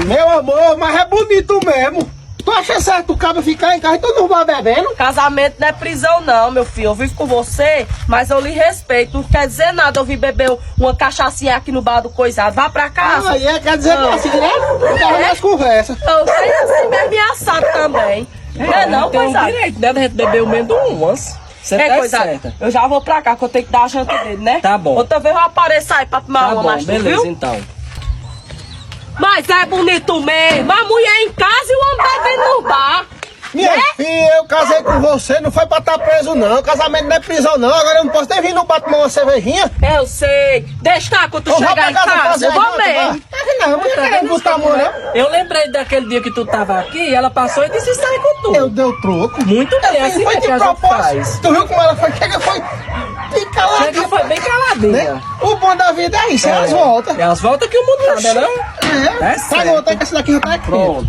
Meu amor, mas é bonito mesmo. Tu acha certo o cabo ficar em casa e todo mundo vai bebendo? Casamento não é prisão não, meu filho. Eu vivo com você, mas eu lhe respeito. Não quer dizer nada eu vir beber uma cachaçinha aqui no bar do coisado. Vá pra casa. Ah, é, quer dizer que é assim, né? Eu tava nas conversas. Eu sei assim, me ameaçado também. Não é não, tem um coisado? direito, né, da gente beber o menos umas. Você tá Coisado, certa. eu já vou pra cá, que eu tenho que dar a janta dele, né? Tá bom. Outra vez eu apareço aí pra tomar Tá uma bom, mais, beleza, viu? então. Mas é bonito mesmo. A mulher em casa e o homem bebendo no bar. Minha filha, eu casei com você, não foi pra estar preso não. Casamento não é prisão não. Agora eu não posso nem vir no bar tomar uma cervejinha. Eu sei. Deixa quando tu Eu vou chegar em pegar tua casa, eu vou janta, mesmo. vai. Não, não tá querendo botar a mão, não. Eu lembrei daquele dia que tu tava aqui e ela passou e disse sair com tu. Eu dei o troco. Muito bem, assim Foi é que de a gente propósito. faz. Tu viu como ela foi? Chega, foi bem caladinha. Chega foi bem caladinha. Né? O bom da vida é isso, elas voltam. Elas voltam que o mundo nada, não? É, É tá certo. bom, tá que essa daqui já tá aqui. Pronto.